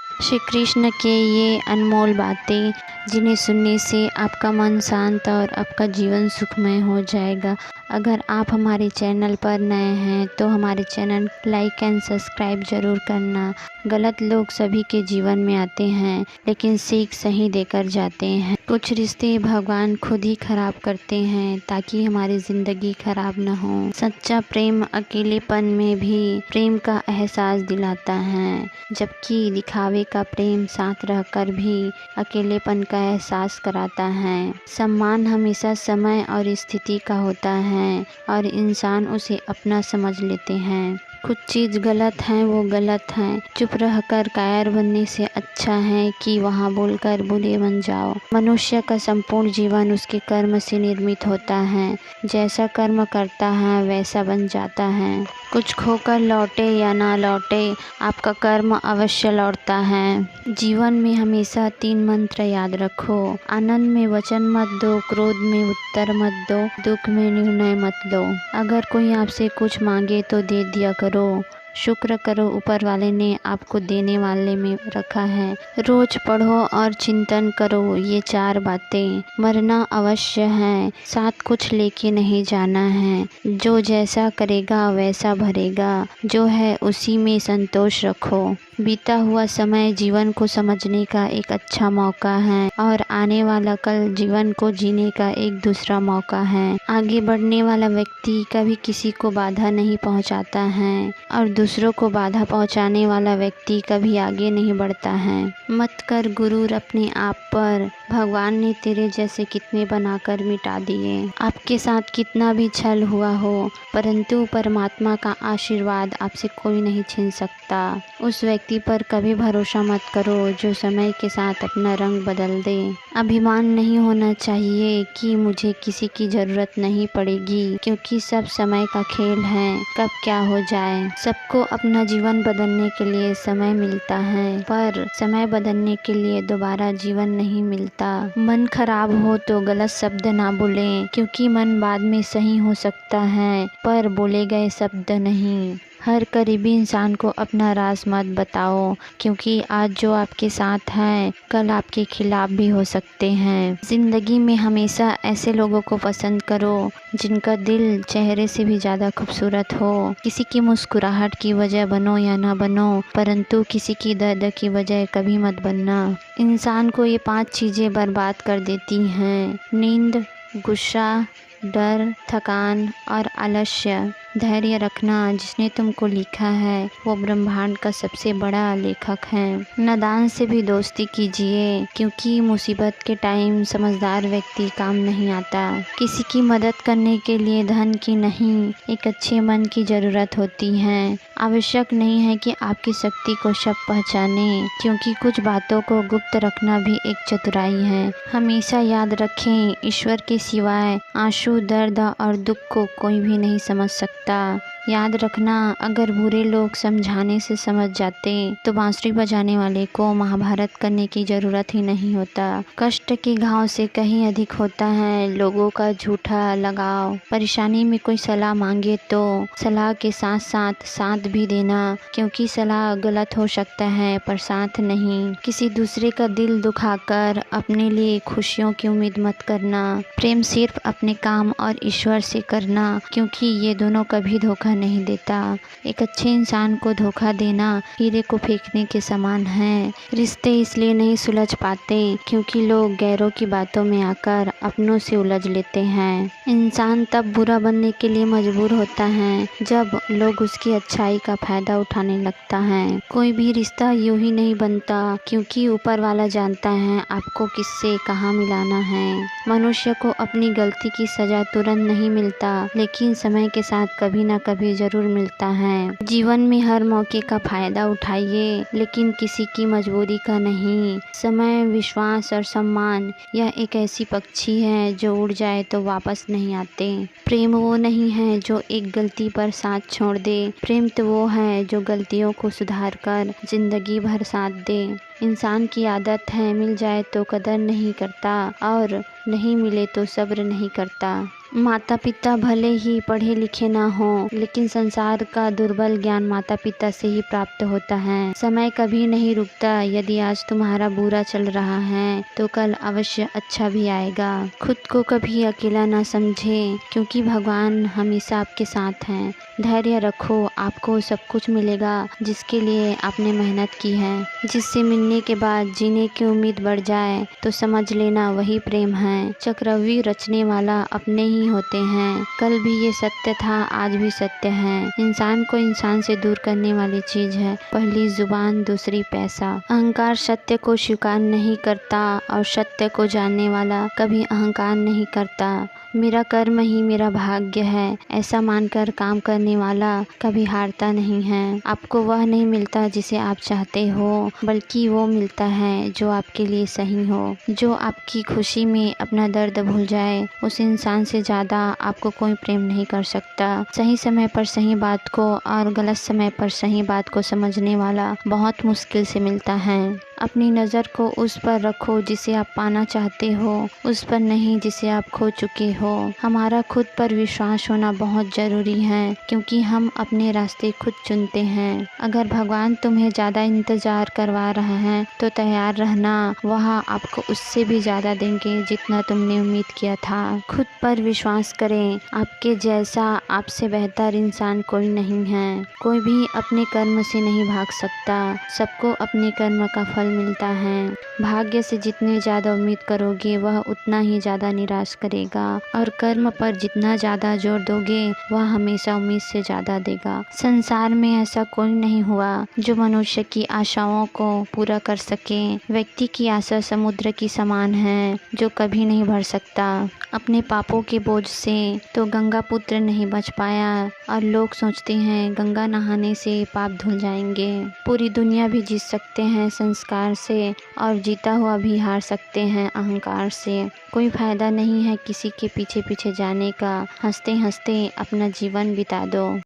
श्री कृष्ण के ये अनमोल बातें जिन्हें सुनने से आपका मन शांत और आपका जीवन सुखमय हो जाएगा। अगर आप हमारे चैनल पर नए हैं तो हमारे चैनल लाइक एंड सब्सक्राइब ज़रूर करना। गलत लोग सभी के जीवन में आते हैं लेकिन सीख सही देकर जाते हैं। कुछ रिश्ते भगवान खुद ही खराब करते हैं ताकि हमारी ज़िंदगी खराब न हो। सच्चा प्रेम अकेलेपन में भी प्रेम का एहसास दिलाता है, जबकि दिखावे का प्रेम साथ रहकर भी अकेलेपन का एहसास कराता है। सम्मान हमेशा समय और स्थिति का होता है और इंसान उसे अपना समझ लेते हैं। कुछ चीज़ गलत हैं वो गलत हैं, चुप रहकर कायर बनने से अच्छा है कि वहाँ बोलकर बुरे बन जाओ। मनुष्य का संपूर्ण जीवन उसके कर्म से निर्मित होता है। जैसा कर्म करता है वैसा बन जाता है। कुछ खोकर लौटे या ना लौटे, आपका कर्म अवश्य लौटता है। जीवन में हमेशा 3 मंत्र याद रखो। आनंद में वचन मत दो, क्रोध में उत्तर मत दो, दुख में निर्णय मत लो। अगर कोई आपसे कुछ मांगे तो दे दिया करो। शुक्र करो ऊपर वाले ने आपको देने वाले में रखा है। रोज पढ़ो और चिंतन करो ये 4 बातें। मरना अवश्य है, साथ कुछ लेके नहीं जाना है। जो जैसा करेगा वैसा भरेगा, जो है उसी में संतोष रखो। बीता हुआ समय जीवन को समझने का एक अच्छा मौका है और आने वाला कल जीवन को जीने का एक दूसरा मौका है। आगे बढ़ने वाला व्यक्ति कभी किसी को बाधा नहीं पहुंचाता है और दूसरों को बाधा पहुंचाने वाला व्यक्ति कभी आगे नहीं बढ़ता है। मत कर गुरूर अपने आप पर, भगवान ने तेरे जैसे कितने बनाकर मिटा दिए। आपके साथ कितना भी छल हुआ हो, परंतु परमात्मा का आशीर्वाद आपसे कोई नहीं छीन सकता। उस व्यक्ति पर कभी भरोसा मत करो जो समय के साथ अपना रंग बदल दे। अभिमान नहीं होना चाहिए कि मुझे किसी की ज़रूरत नहीं पड़ेगी, क्योंकि सब समय का खेल है, कब क्या हो जाए। सबको अपना जीवन बदलने के लिए समय मिलता है, पर समय बदलने के लिए दोबारा जीवन नहीं मिलता। मन खराब हो तो गलत शब्द ना बोलें, क्योंकि मन बाद में सही हो सकता है पर बोले गए शब्द नहीं। हर करीबी इंसान को अपना राज मत बताओ, क्योंकि आज जो आपके साथ हैं कल आपके खिलाफ भी हो सकते हैं। ज़िंदगी में हमेशा ऐसे लोगों को पसंद करो जिनका दिल चेहरे से भी ज़्यादा खूबसूरत हो। किसी की मुस्कुराहट की वजह बनो या ना बनो, परंतु किसी की दर्द की वजह कभी मत बनना। इंसान को ये 5 चीज़ें बर्बाद कर देती हैं: नींद, गुस्सा, डर, थकान और आलस्य। धैर्य रखना, जिसने तुमको लिखा है वो ब्रह्मांड का सबसे बड़ा लेखक है। नादान से भी दोस्ती कीजिए, क्योंकि मुसीबत के टाइम समझदार व्यक्ति काम नहीं आता। किसी की मदद करने के लिए धन की नहीं, एक अच्छे मन की ज़रूरत होती है। आवश्यक नहीं है कि आपकी शक्ति को सब पहचाने, क्योंकि कुछ बातों को गुप्त रखना भी एक चतुराई है। हमेशा याद रखें, ईश्वर के सिवाय आंसू, दर्द और दुख को कोई भी नहीं समझ सकता। याद रखना, अगर बुरे लोग समझाने से समझ जाते तो बांसुरी बजाने वाले को महाभारत करने की ज़रूरत ही नहीं होता। कष्ट के घाव से कहीं अधिक होता है लोगों का झूठा लगाव। परेशानी में कोई सलाह मांगे तो सलाह के साथ साथ साथ भी देना, क्योंकि सलाह गलत हो सकता है पर साथ नहीं। किसी दूसरे का दिल दुखाकर अपने लिए खुशियों की उम्मीद मत करना। प्रेम सिर्फ अपने काम और ईश्वर से करना, क्योंकि ये दोनों कभी धोखा नहीं देता। एक अच्छे इंसान को धोखा देना हीरे को फेंकने के समान है। रिश्ते इसलिए नहीं सुलझ पाते क्योंकि लोग गैरों की बातों में आकर अपनों से उलझ लेते हैं। इंसान तब बुरा बनने के लिए मजबूर होता है जब लोग उसकी अच्छाई का फायदा उठाने लगता है। कोई भी रिश्ता यूं ही नहीं बनता, क्योंकि ऊपर वाला जानता है आपको किससे कहाँ मिलाना है। मनुष्य को अपनी गलती की सजा तुरंत नहीं मिलता, लेकिन समय के साथ कभी ना कभी जरूर मिलता है। जीवन में हर मौके का फायदा उठाइए, लेकिन किसी की मजबूरी का नहीं। समय, विश्वास और सम्मान यह एक ऐसी पक्षी है जो उड़ जाए तो वापस नहीं आते। प्रेम वो नहीं है जो एक गलती पर साथ छोड़ दे, प्रेम तो वो है जो गलतियों को सुधार कर जिंदगी भर साथ दे। इंसान की आदत है मिल जाए तो कदर नहीं करता और नहीं मिले तो सब्र नहीं करता। माता पिता भले ही पढ़े लिखे ना हों, लेकिन संसार का दुर्बल ज्ञान माता पिता से ही प्राप्त होता है। समय कभी नहीं रुकता। यदि आज तुम्हारा बुरा चल रहा है तो कल अवश्य अच्छा भी आएगा। खुद को कभी अकेला ना समझे, क्योंकि भगवान हमेशा आपके साथ हैं। धैर्य रखो, आपको सब कुछ मिलेगा जिसके लिए आपने मेहनत की है। जिससे मिलने के बाद जीने की उम्मीद बढ़ जाए तो समझ लेना वही प्रेम है। चक्रव्यूह रचने वाला अपने ही होते हैं। कल भी ये सत्य था, आज भी सत्य है। इंसान को इंसान से दूर करने वाली चीज है पहली जुबान, दूसरी पैसा। अहंकार सत्य को स्वीकार नहीं करता और सत्य को जानने वाला कभी अहंकार नहीं करता। मेरा कर्म ही मेरा भाग्य है, ऐसा मानकर काम करने वाला कभी हारता नहीं है। आपको वह नहीं मिलता जिसे आप चाहते हो, बल्कि वो मिलता है जो आपके लिए सही हो। जो आपकी खुशी में अपना दर्द भूल जाए, उस इंसान से ज़्यादा आपको कोई प्रेम नहीं कर सकता। सही समय पर सही बात को और गलत समय पर सही बात को समझने वाला बहुत मुश्किल से मिलता है। अपनी नज़र को उस पर रखो जिसे आप पाना चाहते हो, उस पर नहीं जिसे आप खो चुके हो। हमारा खुद पर विश्वास होना बहुत ज़रूरी है, क्योंकि हम अपने रास्ते खुद चुनते हैं। अगर भगवान तुम्हें ज़्यादा इंतज़ार करवा रहा है तो तैयार रहना, वह आपको उससे भी ज़्यादा देंगे जितना तुमने उम्मीद किया था। खुद पर विश्वास करें, आपके जैसा आपसे बेहतर इंसान कोई नहीं है। कोई भी अपने कर्म से नहीं भाग सकता, सबको अपने कर्म का फल मिलता है। भाग्य से जितने ज़्यादा उम्मीद करोगे वह उतना ही ज़्यादा निराश करेगा, और कर्म पर जितना ज़्यादा जोर दोगे वह हमेशा उम्मीद से ज़्यादा देगा। संसार में ऐसा कोई नहीं हुआ जो मनुष्य की आशाओं को पूरा कर सके। व्यक्ति की आशा समुद्र की समान है जो कभी नहीं भर सकता। अपने पापों के बोझ से तो गंगा पुत्र नहीं बच पाया, और लोग सोचते हैं गंगा नहाने से पाप धुल जाएंगे। पूरी दुनिया भी जीत सकते हैं संस्कार से, और जीता हुआ भी हार सकते हैं अहंकार से। कोई फायदा नहीं है किसी के पीछे पीछे जाने का। हंसते हंसते अपना जीवन बिता दो।